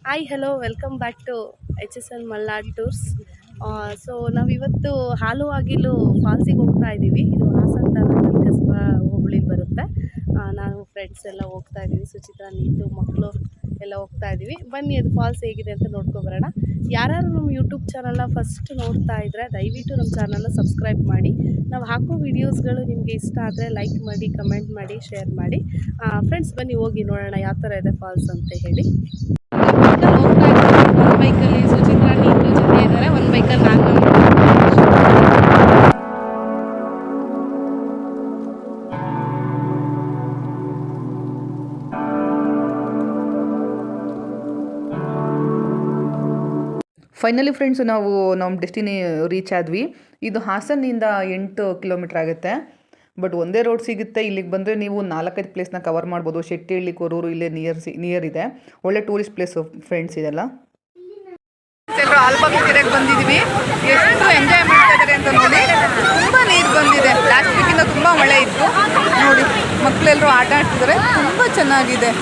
Hi hello welcome back to H S N Malnad tours. So ನಾವಿವತ್ತು ಹಾಲುವಾಗಿಲು ಫಾಲ್ಸಿಗೆ ಹೋಗ್ತಾ ಇದ್ದೀವಿ. ಇದು ಹಾಸನ ತಾಲೂಕು ಕಸಬಾ ಹೋಬಳಿಗೆ ಬರುತ್ತೆ. ನಾನು ಫ್ರೆಂಡ್ಸ್ ಎಲ್ಲ ಹೋಗ್ತಾ ಇದ್ದೀವಿ. ಸುಚಿತ್ರಾ, ನೀತು, ಮಕ್ಕಳು ಎಲ್ಲ ಹೋಗ್ತಾ ಇದ್ದೀವಿ. ಬನ್ನಿ ಅದು ಫಾಲ್ಸ್ ಹೇಗಿದೆ ಅಂತ ನೋಡ್ಕೊಬರೋಣ. ಯಾರ್ಯಾರು ನಮ್ಮ ಯೂಟ್ಯೂಬ್ ಚಾನಲ್ನ ಫಸ್ಟ್ ನೋಡ್ತಾ ಇದ್ದರೆ ದಯವಿಟ್ಟು ನಮ್ಮ ಚಾನಲ್ನ ಸಬ್ಸ್ಕ್ರೈಬ್ ಮಾಡಿ. ನಾವು ಹಾಕೋ ವೀಡಿಯೋಸ್ಗಳು ನಿಮಗೆ ಇಷ್ಟ ಆದರೆ ಲೈಕ್ ಮಾಡಿ, ಕಮೆಂಟ್ ಮಾಡಿ, ಶೇರ್ ಮಾಡಿ. ಫ್ರೆಂಡ್ಸ್ ಬನ್ನಿ ಹೋಗಿ ನೋಡೋಣ ಯಾವ ಥರ ಇದೆ ಫಾಲ್ಸ್ ಅಂತ ಹೇಳಿ. ಒಂದು ಬೈಕಲ್ಲಿ ಸುಚಿತ್ರಾ, ನೀತು ಜೊತೆ ಇದ್ದಾರೆ, ಒಂದು ಬೈಕಲ್ಲಿ ನಾನು. ಫೈನಲಿ ಫ್ರೆಂಡ್ಸ್ ನಾವು ನಮ್ಮ ಡೆಸ್ಟಿನಿ ರೀಚ್ ಆದ್ವಿ. ಇದು ಹಾಸನಿಂದ 8 ಕಿಲೋಮೀಟ್ರ್ ಆಗುತ್ತೆ. ಬಟ್ ಒಂದೇ ರೋಡ್ ಸಿಗುತ್ತೆ. ಇಲ್ಲಿಗೆ ಬಂದರೆ ನೀವು 4-5 ಪ್ಲೇಸ್ನ ಕವರ್ ಮಾಡ್ಬೋದು. ಶೆಟ್ಟಿಹಳ್ಳಿ, ಕೊರೂರು ಇಲ್ಲೇ ನಿಯರ್ ಇದೆ. ಒಳ್ಳೆ ಟೂರಿಸ್ಟ್ ಪ್ಲೇಸು ಫ್ರೆಂಡ್ಸ್ ಇದೆಲ್ಲ. ಆಲ್ಬಾಗ್ ಕೆರೆಗೆ ಬಂದಿದ್ದೀವಿ. ಎಷ್ಟು ಎಂಜಾಯ್ ಮಾಡ್ತಾ ಇದ್ದಾರೆ ಅಂತ ನೋಡಿ. ತುಂಬ ನೀರು ಬಂದಿದೆ. ಲಾಸ್ಟ್ ವೀಕಿಂದ ತುಂಬ ಮಳೆ ಇತ್ತು ನೋಡಿ. ಮಕ್ಕಳೆಲ್ಲರೂ ಆಟ ಆಡ್ತಿದ್ದಾರೆ. ತುಂಬ ಚೆನ್ನಾಗಿದೆ.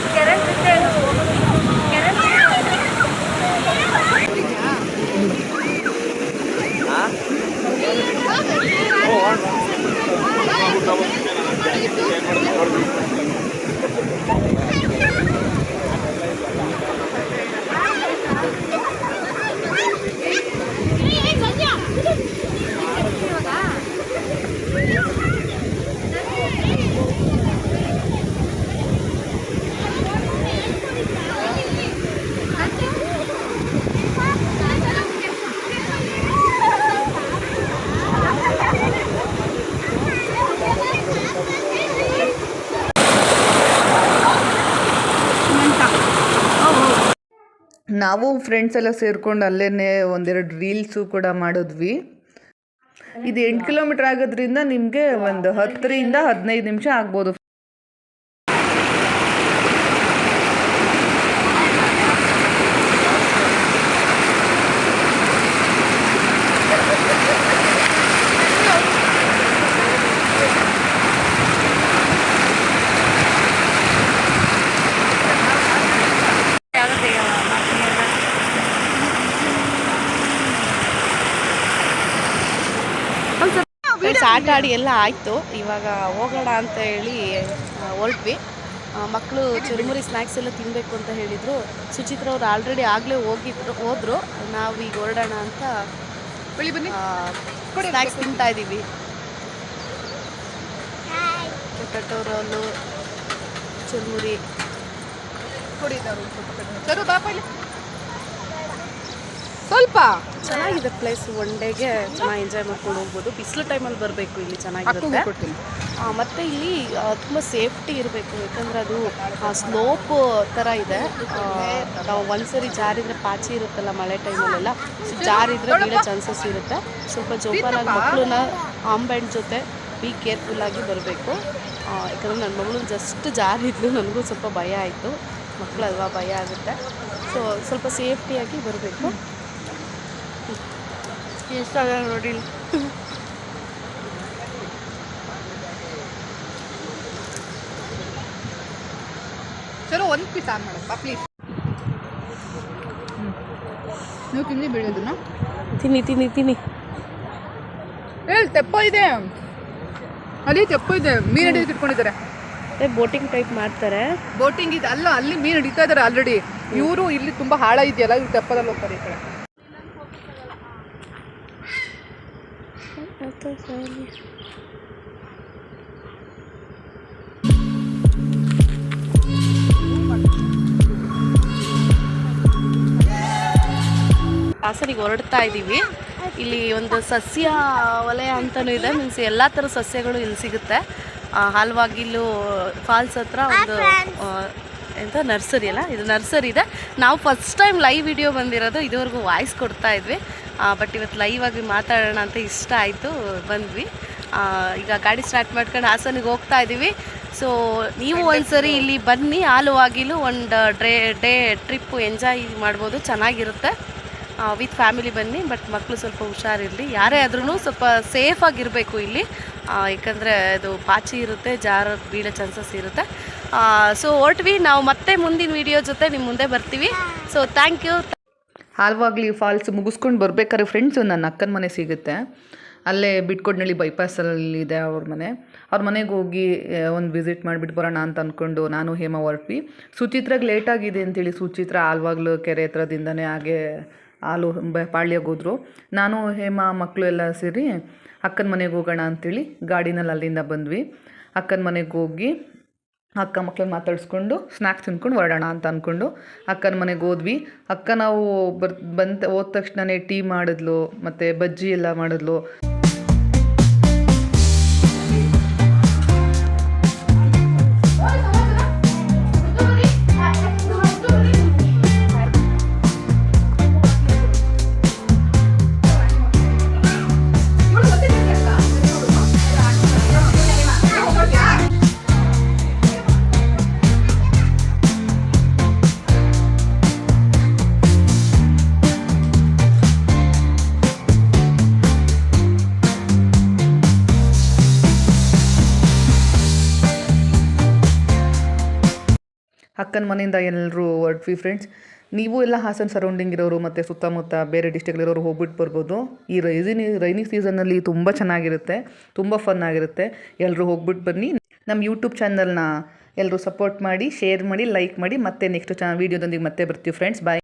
ನಾವು ಫ್ರೆಂಡ್ಸ್ ಎಲ್ಲ ಸೇರ್ಕೊಂಡು ಅಲ್ಲೇ ಒಂದೆರಡು ರೀಲ್ಸು ಕೂಡ ಮಾಡಿದ್ವಿ. ಇದು 8 ಕಿಲೋಮೀಟ್ರ್ ಆಗೋದ್ರಿಂದ ನಿಮಗೆ ಒಂದು 10ರಿಂದ 15 ನಿಮಿಷ ಆಗ್ಬೋದು. ಆಟ ಆಡಿ ಎಲ್ಲ ಆಯಿತು. ಇವಾಗ ಹೋಗೋಣ ಅಂತ ಹೇಳಿ ಹೊರಟ್ವಿ. ಮಕ್ಕಳು ಚುರುಮುರಿ ಸ್ನ್ಯಾಕ್ಸ್ ಎಲ್ಲ ತಿನ್ನಬೇಕು ಅಂತ ಹೇಳಿದರು. ಸುಚಿತ್ರ ಅವ್ರು ಆಲ್ರೆಡಿ ಆಗಲೇ ಹೋದರು. ನಾವೀಗ ಹೊರಡೋಣ ಅಂತ ಸ್ನ್ಯಾಕ್ಸ್ ತಿಂತಾ ಇದ್ದೀವಿ. ಪೊಟ್ಯಾಟೊ ರೋಲು, ಚುರುಮುರಿ. ಸ್ವಲ್ಪ ಚೆನ್ನಾಗಿದೆ ಪ್ಲೇಸ್. ಒನ್ ಡೇಗೆ ಚೆನ್ನಾಗಿ ಎಂಜಾಯ್ ಮಾಡ್ಕೊಂಡು ಹೋಗ್ಬೋದು. ಬಿಸಿಲು ಟೈಮಲ್ಲಿ ಬರಬೇಕು, ಇಲ್ಲಿ ಚೆನ್ನಾಗಿರುತ್ತೆ. ಮತ್ತು ಇಲ್ಲಿ ತುಂಬ ಸೇಫ್ಟಿ ಇರಬೇಕು. ಯಾಕಂದರೆ ಅದು ಸ್ಲೋಪ್ ಥರ ಇದೆ. ನಾವು ಒಂದ್ಸರಿ ಜಾರಿದರೆ ಪಾಚಿ ಇರುತ್ತಲ್ಲ ಮಳೆ ಟೈಮಲ್ಲೆಲ್ಲ, ಜಾರಿದರೆ ಬೀಳೋ ಚಾನ್ಸಸ್ ಇರುತ್ತೆ. ಸ್ವಲ್ಪ ಜೋಪಾನಾಗಿ ಮಕ್ಕಳನ್ನ ಆಂಬ್ಯಾಂಡ್ ಜೊತೆ ಬಿ ಕೇರ್ಫುಲ್ಲಾಗಿ ಬರಬೇಕು. ಯಾಕಂದರೆ ನನ್ನ ಮಗಳು ಜಸ್ಟ್ ಜಾರಿದ್ಲು, ನನಗೂ ಸ್ವಲ್ಪ ಭಯ ಆಯಿತು. ಮಕ್ಕಳಲ್ವಾ, ಭಯ ಆಗುತ್ತೆ. ಸೊ ಸ್ವಲ್ಪ ಸೇಫ್ಟಿಯಾಗಿ ಬರಬೇಕು. ಎಷ್ಟಾಗ ನೋಡಿ. ಚಲೋ ಒಂದು ಪೀಸ್ ಆನ್ ಮಾಡಪ್ಪ ಪ್ಲೀಸ್. ನೀವು ತಿಂದು ಬೆಳೆಯೋದನ್ನ ತಿನ್ನಿ ಹೇಳಿ. ತೆಪ್ಪ ಇದೆ ಅಲ್ಲಿ, ತೆಪ್ಪ ಇದೆ. ಮೀನು ಹಿಡಿದು ಇಟ್ಕೊಂಡಿದ್ದಾರೆ. ಬೋಟಿಂಗ್ ಟೈಪ್ ಮಾಡ್ತಾರೆ. ಬೋಟಿಂಗ್ ಇದೆ ಅಲ್ಲ, ಅಲ್ಲಿ ಮೀನು ಹಿಡಿತಾ ಇದ್ದಾರೆ ಆಲ್ರೆಡಿ. ಇವರು ಇಲ್ಲಿ ತುಂಬ ಹಾಳ ಇದೆಯಲ್ಲ, ಇವ್ರು ತೆಪ್ಪದಲ್ಲಿ ಹೋಗ್ತಾರೆ ಈ ಕಡೆ. ಹಾಸನಿಗೆ ಹೊರಡ್ತಾ ಇದ್ದೀವಿ. ಇಲ್ಲಿ ಒಂದು ಸಸ್ಯ ವಲಯ ಅಂತಲೂ ಇದೆ. ಮೀನ್ಸ್ ಎಲ್ಲ ಥರ ಸಸ್ಯಗಳು ಇಲ್ಲಿ ಸಿಗುತ್ತೆ. ಹಾಲ್ವಾಗಿಲು ಫಾಲ್ಸ್ ಹತ್ರ ಒಂದು ಎಂಥ ನರ್ಸರಿ ಅಲ್ಲ, ಇದು ನರ್ಸರಿ ಇದೆ. ನಾವು ಫಸ್ಟ್ ಟೈಮ್ ಲೈವ್ ವಿಡಿಯೋ ಬಂದಿರೋದು. ಇದುವರೆಗೂ ವಾಯ್ಸ್ ಕೊಡ್ತಾ ಇದ್ವಿ. ಬಟ್ ಇವತ್ತು ಲೈವ್ ಆಗಿ ಮಾತಾಡೋಣ ಅಂತ ಇಷ್ಟ ಆಯಿತು, ಬಂದ್ವಿ. ಈಗ ಗಾಡಿ ಸ್ಟಾರ್ಟ್ ಮಾಡ್ಕೊಂಡು ಹಾಸನಿಗೆ ಹೋಗ್ತಾ ಇದ್ದೀವಿ. ಸೊ ನೀವು ಒಂದ್ಸರಿ ಇಲ್ಲಿ ಬನ್ನಿ. ಹಾಲುವಾಗಿಲು ಒಂದು ಡೇ ಟ್ರಿಪ್ಪು ಎಂಜಾಯ್ ಮಾಡ್ಬೋದು, ಚೆನ್ನಾಗಿರುತ್ತೆ. ವಿತ್ ಫ್ಯಾಮಿಲಿ ಬನ್ನಿ, ಬಟ್ ಮಕ್ಕಳು ಸ್ವಲ್ಪ ಹುಷಾರಿರಲಿ. ಯಾರೇ ಆದ್ರೂ ಸ್ವಲ್ಪ ಸೇಫಾಗಿರಬೇಕು ಇಲ್ಲಿ, ಯಾಕಂದರೆ ಅದು ಪಾಚಿ ಇರುತ್ತೆ, ಜಾರ ಬೀಳೋ ಚಾನ್ಸಸ್ ಇರುತ್ತೆ. ಸೊ ಹೊರಟ್ವಿ ನಾವು, ಮತ್ತೆ ಮುಂದಿನ ವಿಡಿಯೋ ಜೊತೆ ನಿಮ್ಮ ಮುಂದೆ ಬರ್ತೀವಿ. So thank you. ಹಾಲ್ವಾಗ್ಲಿ ಫಾಲ್ಸ್ ಮುಗಿಸ್ಕೊಂಡು ಬರ್ಬೇಕಾದ್ರೆ ಫ್ರೆಂಡ್ಸು ನನ್ನ ಅಕ್ಕನ ಮನೆ ಸಿಗುತ್ತೆ, ಅಲ್ಲೇ ಬಿಟ್ಕೊಡ್ನಳ್ಳಿ ಬೈಪಾಸಲ್ಲಿದೆ ಅವ್ರ ಮನೆ. ಅವ್ರ ಮನೆಗೆ ಹೋಗಿ ಒಂದು ವಿಸಿಟ್ ಮಾಡಿಬಿಟ್ಟು ಬರೋಣ ಅಂತ ಅಂದ್ಕೊಂಡು ನಾನು ಹೇಮ ಹೊರಟ್ವಿ. ಸುಚಿತ್ರಾಗೆ ಲೇಟಾಗಿದೆ ಅಂತೇಳಿ ಸುಚಿತ್ರ ಹಾಲ್ವಾಗ್ಲು ಕೆರೆ ಹತ್ರದಿಂದನೇ ಹಾಗೆ ಪಾಳ್ಯಕ್ಕೆ ಹೋದ್ರು. ನಾನು ಹೇಮ ಮಕ್ಕಳು ಎಲ್ಲ ಸೇರಿ ಅಕ್ಕನ ಮನೆಗೆ ಹೋಗೋಣ ಅಂಥೇಳಿ ಗಾಡಿನಲ್ಲಿ ಅಲ್ಲಿಂದ ಬಂದ್ವಿ. ಅಕ್ಕನ ಮನೆಗೆ ಹೋಗಿ ಅಕ್ಕ ಮಕ್ಳನ್ನ ಮಾತಾಡಿಸ್ಕೊಂಡು ಸ್ನ್ಯಾಕ್ಸ್ ತಿನ್ಕೊಂಡು ಹೊರಡೋಣ ಅಂತ ಅಂದ್ಕೊಂಡು ಅಕ್ಕನ ಮನೆಗೆ ಹೋದ್ವಿ. ಅಕ್ಕ ನಾವು ಹೋದ ತಕ್ಷಣವೇ ಟೀ ಮಾಡಿದ್ಲು, ಮತ್ತು ಬಜ್ಜಿ ಎಲ್ಲ ಮಾಡಿದ್ಲು. ಅಕ್ಕನ ಮನೆಯಿಂದ ಎಲ್ಲರೂ ಹೊರಟ್ವಿ ಫ್ರೆಂಡ್ಸ್. ನೀವು ಎಲ್ಲ ಹಾಸನ ಸರೌಂಡಿಂಗ್ ಇರೋರು ಮತ್ತು ಸುತ್ತಮುತ್ತ ಬೇರೆ ಡಿಸ್ಟಿಕ್ಲಿರೋರು ಹೋಗ್ಬಿಟ್ಟು ಬರ್ಬೋದು. ಈ ರೈನಿ ಸೀಸನಲ್ಲಿ ತುಂಬ ಚೆನ್ನಾಗಿರುತ್ತೆ, ತುಂಬ ಫನ್ ಆಗಿರುತ್ತೆ. ಎಲ್ಲರೂ ಹೋಗ್ಬಿಟ್ಟು ಬನ್ನಿ. ನಮ್ಮ ಯೂಟ್ಯೂಬ್ ಚಾನಲ್ನ ಎಲ್ಲರೂ ಸಪೋರ್ಟ್ ಮಾಡಿ, ಶೇರ್ ಮಾಡಿ, ಲೈಕ್ ಮಾಡಿ. ಮತ್ತೆ ನೆಕ್ಸ್ಟ್ ವೀಡಿಯೋದೊಂದಿಗೆ ಮತ್ತೆ ಬರ್ತೀವಿ ಫ್ರೆಂಡ್ಸ್. ಬಾಯ್.